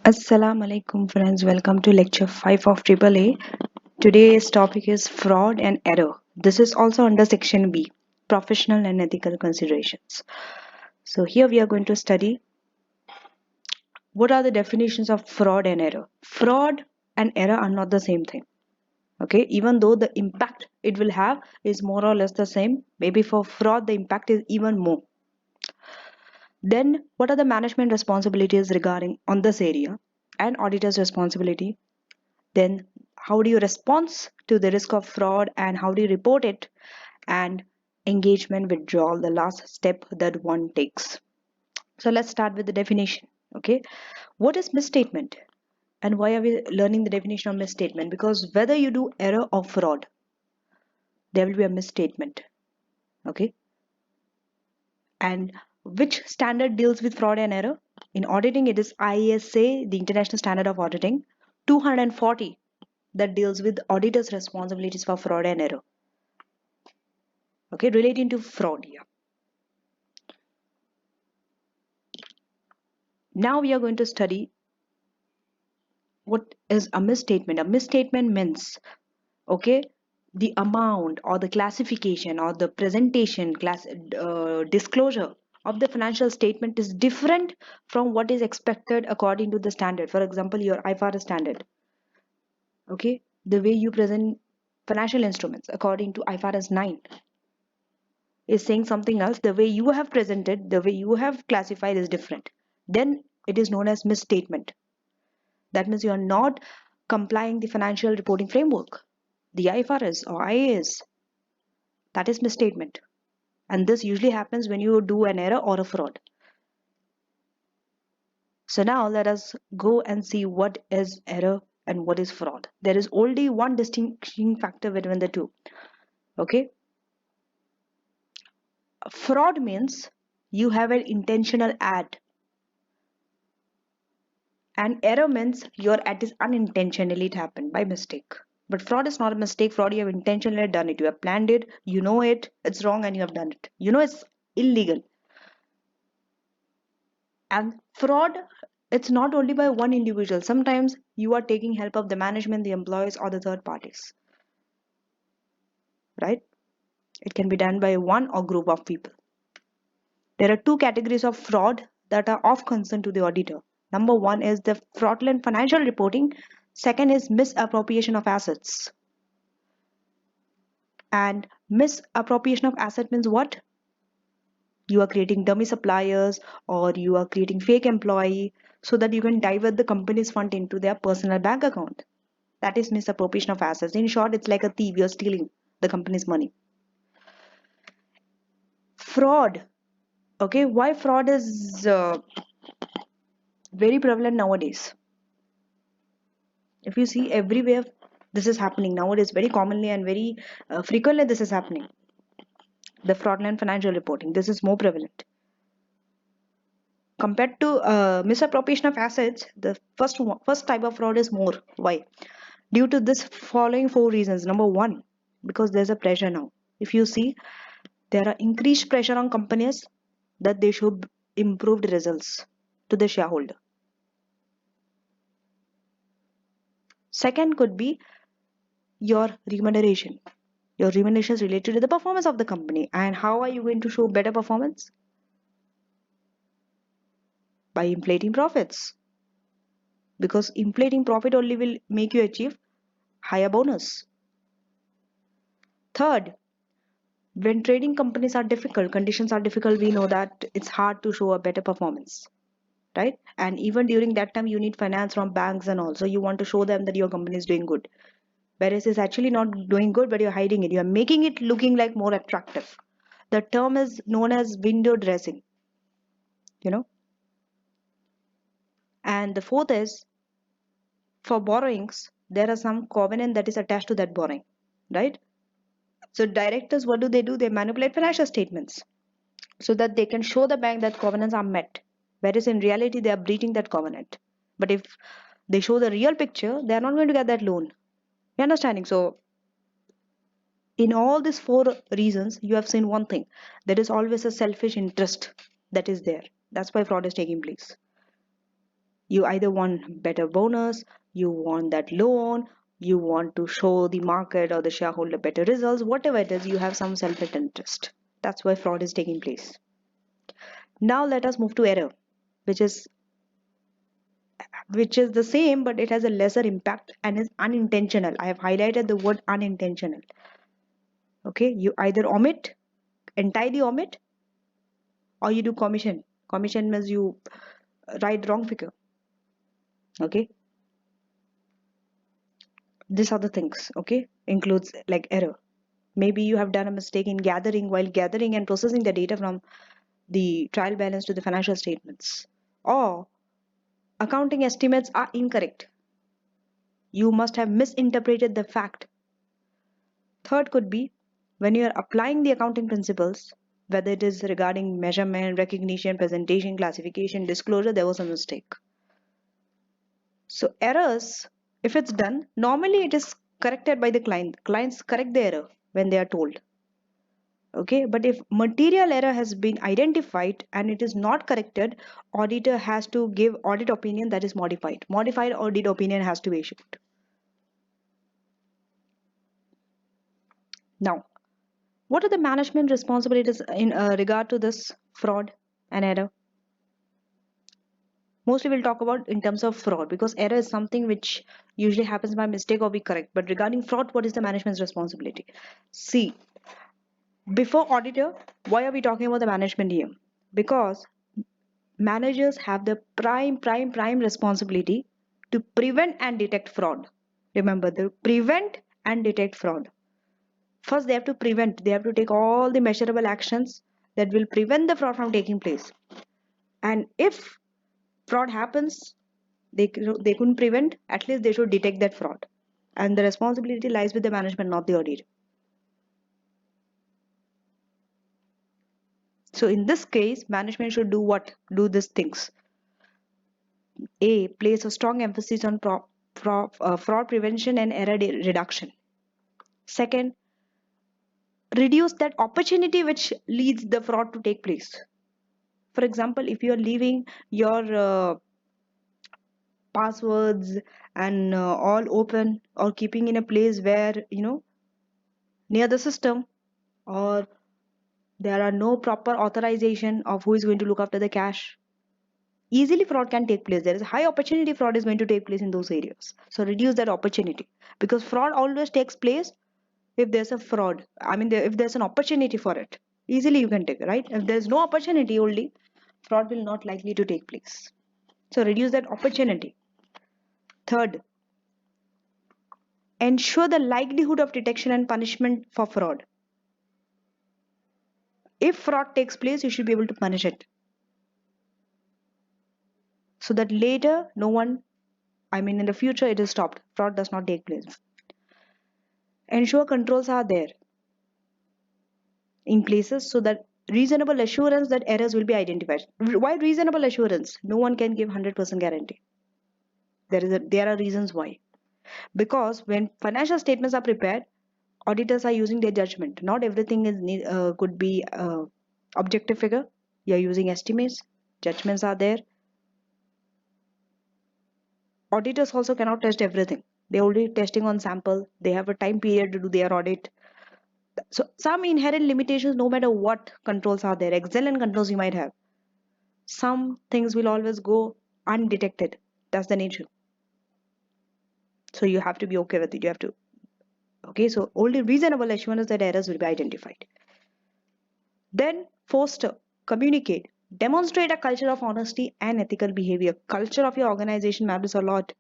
Assalamu alaikum friends, welcome to lecture 5 of AAA. Today's topic is fraud and error. This is also under section B, professional and ethical considerations. So here we are going to study what are the definitions of fraud and error. Fraud and error are not the same thing. Okay, even though the impact it will have is more or less the same, maybe for fraud the impact is even more. Then what are the management responsibilities regarding on this area and auditor's responsibility? Then how do you respond to the risk of fraud and how do you report it? And engagement withdrawal, the last step that one takes. So let's start with the definition. Okay, what is misstatement and why are we learning the definition of misstatement? Because whether you do error or fraud, there will be a misstatement. Okay, and which standard deals with fraud and error? In auditing, it is ISA, the International Standard of Auditing, 240, that deals with auditors' responsibilities for fraud and error. Okay, relating to fraud here. Now we are going to study what is a misstatement. A misstatement means, okay, the amount or the classification or the presentation disclosure of the financial statement is different from what is expected according to the standard. For example, your IFRS standard. Okay, the way you present financial instruments according to IFRS 9 is saying something else. The way you have presented, the way you have classified is different. Then it is known as misstatement. That means you are not complying the financial reporting framework, the IFRS or IAS. That is misstatement. And this usually happens when you do an error or a fraud. So now let us go and see what is error and what is fraud. There is only one distinguishing factor between the two. Okay. Fraud means you have an intentional ad, and error means your ad is unintentionally it happened by mistake. But fraud is not a mistake. Fraud, you have intentionally done it. You have planned it. You know it's wrong and you have done it. You know it's illegal. And fraud, it's not only by one individual. Sometimes you are taking help of the management, the employees, or the third parties. Right? It can be done by one or group of people. There are two categories of fraud that are of concern to the auditor. Number one is the fraudulent financial reporting. Second is misappropriation of assets. And misappropriation of asset means what? You are creating dummy suppliers or you are creating fake employee so that you can divert the company's fund into their personal bank account. That is misappropriation of assets. In short, it's like a thief. You're stealing the company's money. Fraud. Okay, why fraud is very prevalent nowadays? If you see everywhere, this is happening nowadays very commonly and very frequently. This is happening. The fraudulent financial reporting. This is more prevalent compared to misappropriation of assets. The first type of fraud is more. Why? Due to this following four reasons. Number one, because there's a pressure now. If you see, there are increased pressure on companies that they should improve the results to the shareholder. Second could be your remuneration. Your remuneration is related to the performance of the company. And how are you going to show better performance? By inflating profits. Because inflating profit only will make you achieve higher bonus. Third, when trading companies are difficult, conditions are difficult, we know that it's hard to show a better performance, right? And even during that time, you need finance from banks and also you want to show them that your company is doing good. Whereas it's actually not doing good, but you're hiding it. You're making it looking like more attractive. The term is known as window dressing, you know. And the fourth is for borrowings, there are some covenant that is attached to that borrowing, right? So directors, what do? They manipulate financial statements so that they can show the bank that covenants are met. Whereas in reality, they are breaching that covenant. But if they show the real picture, they are not going to get that loan. You understanding? So in all these four reasons, you have seen one thing. There is always a selfish interest that is there. That's why fraud is taking place. You either want better bonus, you want that loan, you want to show the market or the shareholder better results, whatever it is, you have some selfish interest. That's why fraud is taking place. Now let us move to error, which is the same, but it has a lesser impact and is unintentional. I have highlighted the word unintentional. Okay, you either entirely omit, or you do commission. Commission means you write wrong figure. Okay, these are the things. Okay, includes like error. Maybe you have done a mistake in while gathering and processing the data from the trial balance to the financial statements, or accounting estimates are incorrect. You must have misinterpreted the fact. Third could be when you are applying the accounting principles, whether it is regarding measurement, recognition, presentation, classification, disclosure, there was a mistake. So errors, if it's done, normally it is corrected by the client. Clients correct the error when they are told. Okay, but if material error has been identified and it is not corrected, auditor has to give audit opinion that is modified. Modified audit opinion has to be issued. Now, what are the management responsibilities in regard to this fraud and error? Mostly we'll talk about in terms of fraud, because error is something which usually happens by mistake or be correct. But regarding fraud, what is the management's responsibility? See, before auditor, why are we talking about the management here? Because managers have the prime responsibility to prevent and detect fraud. Remember, they prevent and detect fraud. First, they have to prevent. They have to take all the measurable actions that will prevent the fraud from taking place. And if fraud happens, they couldn't prevent, at least they should detect that fraud. And the responsibility lies with the management, not the auditor. So in this case, management should do what? Do these things. A, place a strong emphasis on fraud prevention and error reduction. Second, reduce that opportunity which leads the fraud to take place. For example, if you are leaving your passwords and all open, or keeping in a place where near the system, or there are no proper authorization of who is going to look after the cash, easily fraud can take place. There is high opportunity fraud is going to take place in those areas. So reduce that opportunity, because fraud always takes place if there's a fraud. I mean, if there's an opportunity for it, easily you can take it, right? If there's no opportunity, only fraud will not likely to take place. So reduce that opportunity. Third, ensure the likelihood of detection and punishment for fraud. If fraud takes place, you should be able to punish it, so that later no one, I mean in the future, it is stopped. Fraud does not take place. Ensure controls are there in places so that reasonable assurance that errors will be identified. Why reasonable assurance? No one can give 100% guarantee. There are reasons why. Because when financial statements are prepared, auditors are using their judgment. Not everything is could be objective figure. You are using estimates. Judgments are there. Auditors also cannot test everything. They're only testing on sample. They have a time period to do their audit. So some inherent limitations, no matter what controls are there, excellent controls you might have, some things will always go undetected. That's the nature. So you have to be okay with it. You have to. Okay, so only reasonable assurance that errors will be identified. Then foster, communicate, demonstrate a culture of honesty and ethical behavior. Culture of your organization matters a lot.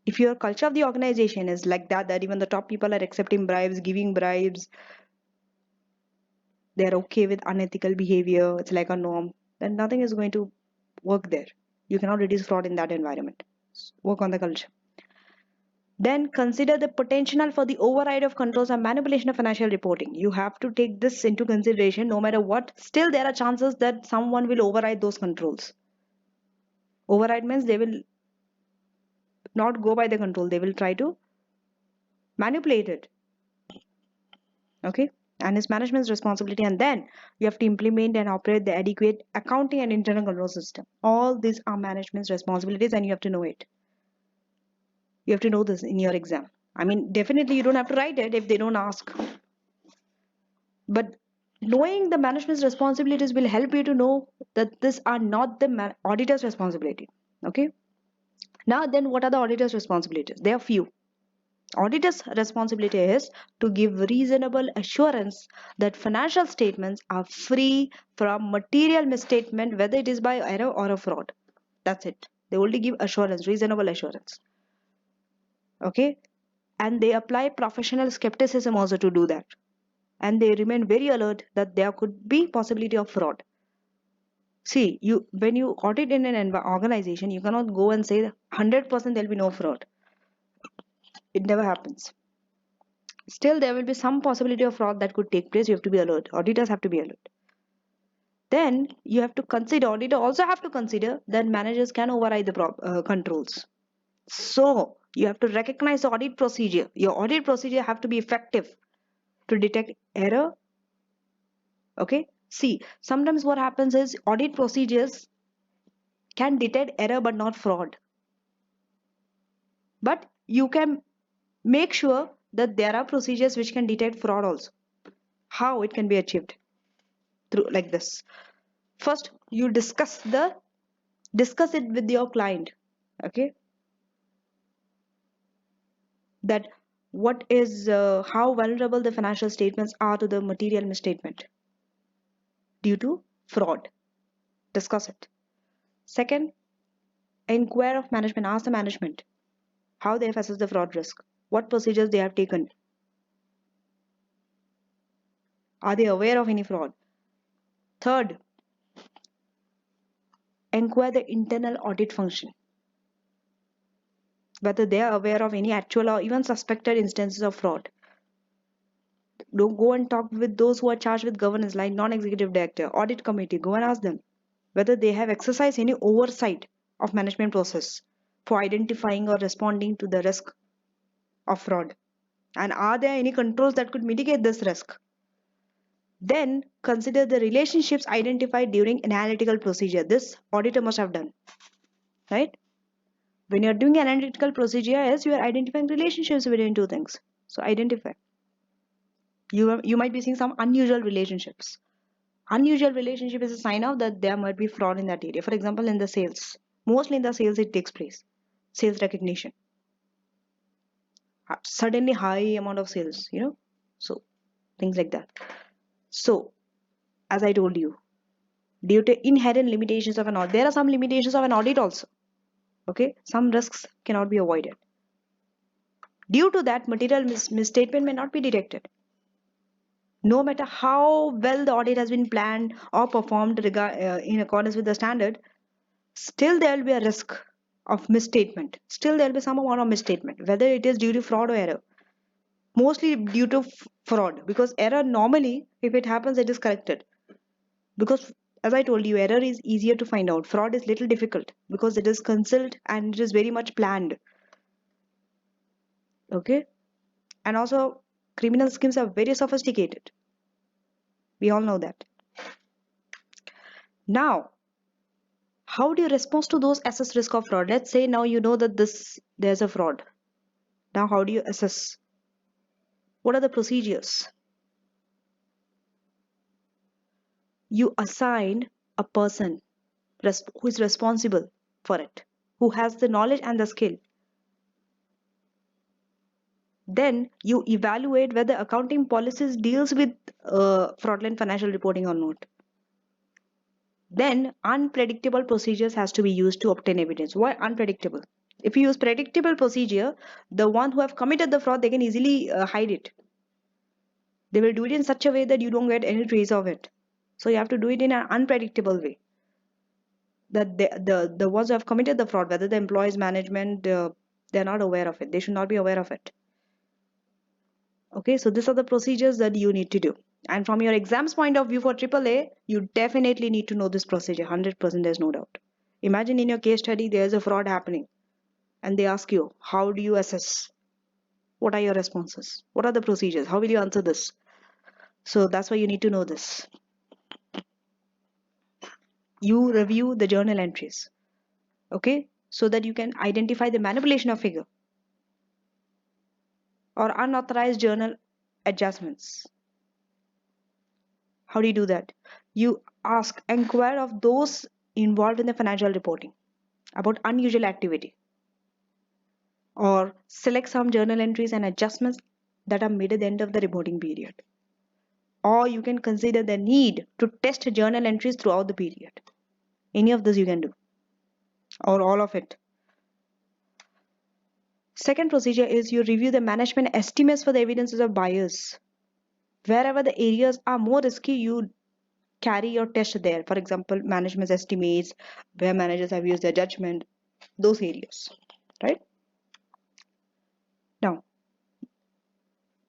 If your culture of the organization is like that even the top people are accepting bribes, giving bribes, they're okay with unethical behavior, it's like a norm, then nothing is going to work there. You cannot reduce fraud in that environment. Work on the culture. Then consider the potential for the override of controls and manipulation of financial reporting. You have to take this into consideration. No matter what, still there are chances that someone will override those controls. Override means they will not go by the control, they will try to manipulate it. Okay, and it's management's responsibility. And then you have to implement and operate the adequate accounting and internal control system. All these are management's responsibilities, and you have to know it. You have to know this in your exam. I mean, definitely you don't have to write it if they don't ask. But knowing the management's responsibilities will help you to know that these are not the auditor's responsibility. Okay. Now, then, what are the auditor's responsibilities? There are few. Auditor's responsibility is to give reasonable assurance that financial statements are free from material misstatement, whether it is by error or a fraud. That's it. They only give assurance, reasonable assurance. Okay. And they apply professional skepticism also to do that. And they remain very alert that there could be possibility of fraud. See, you when you audit in an organization, you cannot go and say 100% there'll be no fraud. It never happens. Still, there will be some possibility of fraud that could take place. You have to be alert. Auditors have to be alert. Then you have to consider, auditor also have to consider that managers can override the controls. So you have to recognize the audit procedure. Your audit procedure have to be effective to detect error. Okay. See, sometimes what happens is audit procedures can detect error but not fraud. But you can make sure that there are procedures which can detect fraud also. How it can be achieved? Through like this. First, you discuss it with your client. Okay. That what is how vulnerable the financial statements are to the material misstatement due to fraud. Discuss it. Second, inquire of management. Ask the management how they have assessed the fraud risk, what procedures they have taken, are they aware of any fraud. Third, inquire the internal audit function, whether they are aware of any actual or even suspected instances of fraud. Don't go and talk with those who are charged with governance, like non-executive director, audit committee. Go and ask them whether they have exercised any oversight of management process for identifying or responding to the risk of fraud, and are there any controls that could mitigate this risk. Then consider the relationships identified during analytical procedure. This auditor must have done, right? When you're doing analytical procedure, yes, you are identifying relationships between two things. So identify. You might be seeing some unusual relationships. Unusual relationship is a sign of that there might be fraud in that area. For example, in the sales, mostly in the sales it takes place. Sales recognition, suddenly high amount of sales, so things like that. So as I told you, due to inherent limitations of an audit, there are some limitations of an audit also. Okay, some risks cannot be avoided. Due to that, material misstatement may not be detected. No matter how well the audit has been planned or performed in accordance with the standard, still there will be a risk of misstatement. Still there will be some amount of misstatement, whether it is due to fraud or error. Mostly due to fraud, because error normally, if it happens, it is corrected. Because as I told you, error is easier to find out. Fraud is little difficult because it is concealed and it is very much planned. Okay, and also criminal schemes are very sophisticated. We all know that. Now, how do you respond to those assessed risk of fraud? Let's say now you know that there's a fraud. Now, how do you assess? What are the procedures? You assign a person who is responsible for it, who has the knowledge and the skill. Then you evaluate whether accounting policies deals with fraudulent financial reporting or not. Then unpredictable procedures has to be used to obtain evidence. Why unpredictable? If you use predictable procedure, the one who have committed the fraud, they can easily hide it. They will do it in such a way that you don't get any trace of it. So you have to do it in an unpredictable way. That the ones who have committed the fraud, whether the employees, management, they're not aware of it. They should not be aware of it. Okay, so these are the procedures that you need to do. And from your exams point of view for AAA, you definitely need to know this procedure. 100%, there's no doubt. Imagine in your case study, there's a fraud happening. And they ask you, how do you assess? What are your responses? What are the procedures? How will you answer this? So that's why you need to know this. You review the journal entries, okay, so that you can identify the manipulation of figure or unauthorized journal adjustments. How do you do that? You inquire of those involved in the financial reporting about unusual activity, or select some journal entries and adjustments that are made at the end of the reporting period. Or you can consider the need to test journal entries throughout the period. Any of this you can do, or all of it. Second procedure is you review the management estimates for the evidences of bias. Wherever the areas are more risky, you carry your test there. For example, management estimates, where managers have used their judgment, those areas, right? Now,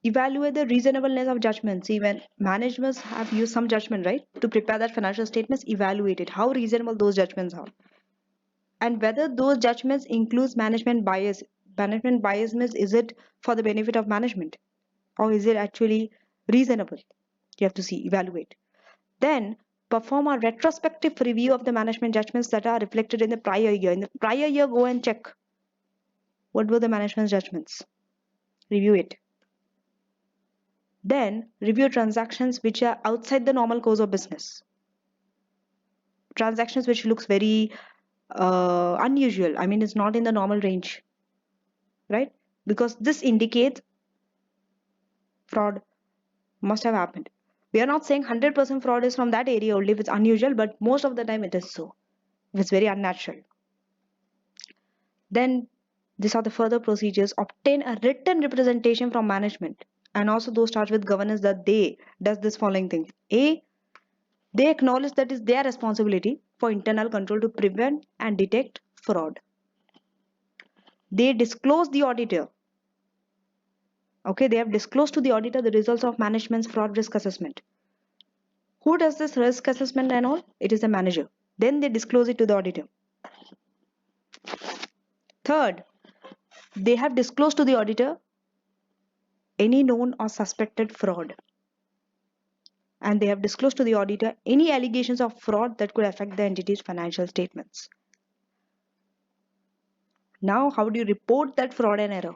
evaluate the reasonableness of judgments. See, when managements have used some judgment, right, to prepare that financial statements, evaluate it, how reasonable those judgments are, and whether those judgments includes management bias. Management bias means, is it for the benefit of management, or is it actually reasonable? You have to see, evaluate. Then perform a retrospective review of the management judgments that are reflected in the prior year. In the prior year, go and check what were the management judgments. Review it. Then review transactions which are outside the normal course of business. Transactions which looks very unusual. I mean, it's not in the normal range, right? Because this indicates fraud must have happened. We are not saying 100% fraud is from that area only if it's unusual, but most of the time it is so. If it's very unnatural. Then these are the further procedures. Obtain a written representation from management, and also those charged with governance that they does this following thing. A, they acknowledge that it's their responsibility for internal control to prevent and detect fraud. They disclose the auditor. Okay, they have disclosed to the auditor the results of management's fraud risk assessment. Who does this risk assessment and all? It is the manager. Then they disclose it to the auditor. Third, they have disclosed to the auditor any known or suspected fraud. And they have disclosed to the auditor any allegations of fraud that could affect the entity's financial statements. Now, how do you report that fraud and error?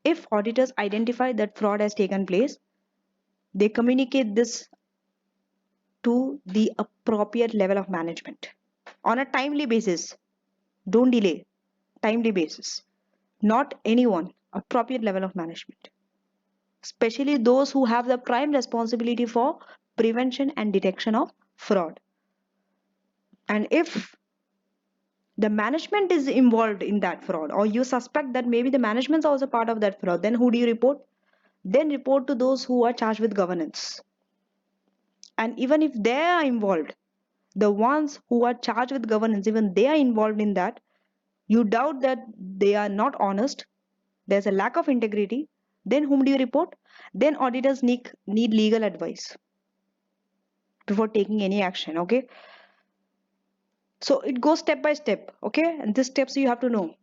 If auditors identify that fraud has taken place, they communicate this to the appropriate level of management on a timely basis. Don't delay. Timely basis. Not anyone, appropriate level of management. Especially those who have the prime responsibility for prevention and detection of fraud. And if the management is involved in that fraud, or you suspect that maybe the management is also part of that fraud, then who do you report? Then report to those who are charged with governance. And even if they are involved, the ones who are charged with governance, even they are involved in that, you doubt that they are not honest, there's a lack of integrity, then whom do you report? Then auditors need legal advice before taking any action. Okay, so it goes step by step. Okay, and these steps you have to know.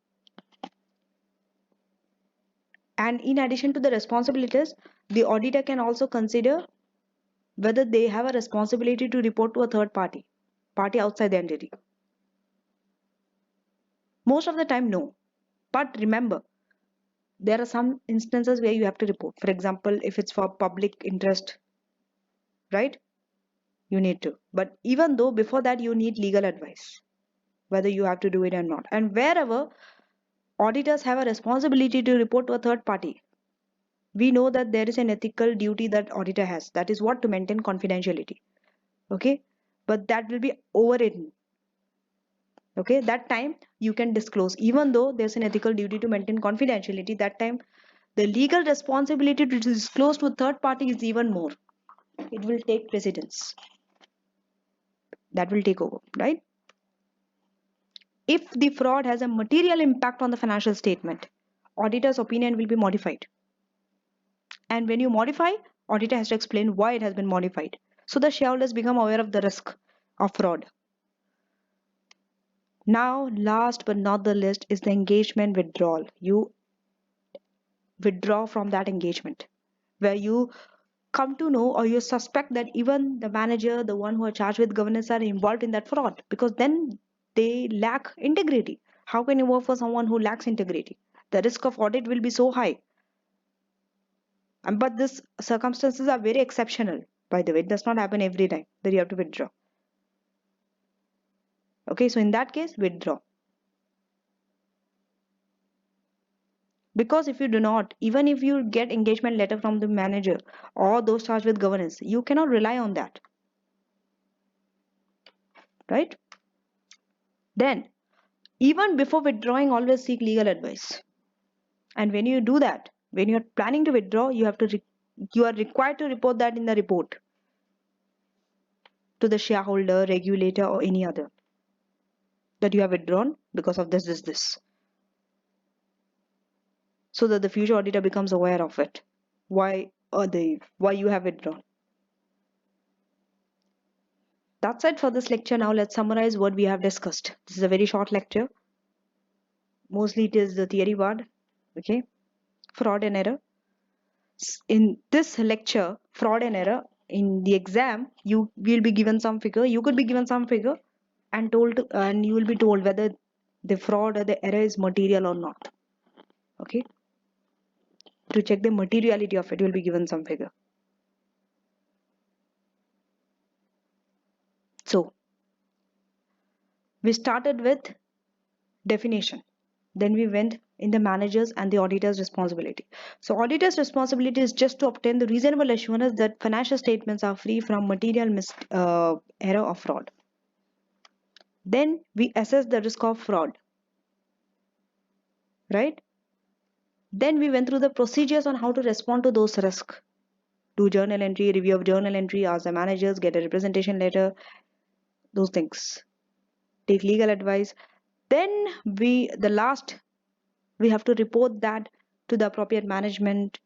And in addition to the responsibilities, the auditor can also consider whether they have a responsibility to report to a third party outside the entity. Most of the time, no. But remember, there are some instances where you have to report. For example, if it's for public interest, right? You need to. But even though before that, you need legal advice, whether you have to do it or not. And wherever auditors have a responsibility to report to a third party, we know that there is an ethical duty that auditor has. That is what, to maintain confidentiality. Okay, but that will be overridden. Okay, that time you can disclose, even though there's an ethical duty to maintain confidentiality. That time the legal responsibility to disclose to a third party is even more. It will take precedence. That will take over, right? If the fraud has a material impact on the financial statement, auditor's opinion will be modified. And when you modify, auditor has to explain why it has been modified, so the shareholders become aware of the risk of fraud. Now, last but not the least is the engagement withdrawal. You withdraw from that engagement. where you come to know or you suspect that even the manager, the one who are charged with governance, are involved in that fraud, because then they lack integrity. How can you work for someone who lacks integrity? The risk of audit will be so high. But these circumstances are very exceptional, by the way. It does not happen every time that you have to withdraw. Okay, so in that case, withdraw. Because if you do not, even if you get engagement letter from the manager or those charged with governance, you cannot rely on that. Right? Then, even before withdrawing, always seek legal advice. And when you do that, when you're planning to withdraw, you are required to report that in the report to the shareholder, regulator, or any other, that you have withdrawn because of this, so that the future auditor becomes aware of it. Why you have withdrawn. That's it for this lecture. Now let's summarize what we have discussed. This is a very short lecture. Mostly it is the theory part. Okay. Fraud and error. In this lecture, fraud and error, in the exam, you will be given some figure. You could be given some figure and and you will be told whether the fraud or the error is material or not. Okay. To check the materiality of it, you will be given some figure. So we started with definition. Then we went in the manager's and the auditor's responsibility. So auditor's responsibility is just to obtain the reasonable assurance that financial statements are free from material error or fraud. Then we assess the risk of fraud, right? Then we went through the procedures on how to respond to those risks. Do journal entry, review of journal entry, ask the managers, get a representation letter, those things. Take legal advice. Then we have to report that to the appropriate management.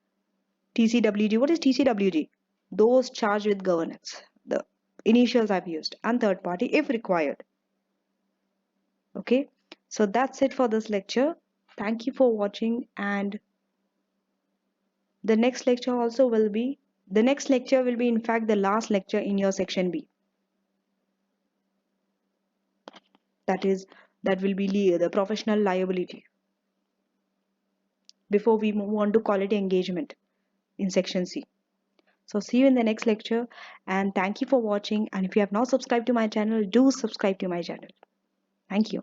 TCWG. What is TCWG? Those charged with governance. The initials I've used. And third party if required. Okay. So that's it for this lecture. Thank you for watching, and the next lecture will be in fact the last lecture in your section B. That will be the professional liability. Before we move on to quality engagement in section C. So see you in the next lecture, and thank you for watching. And if you have not subscribed to my channel, do subscribe to my channel. Thank you.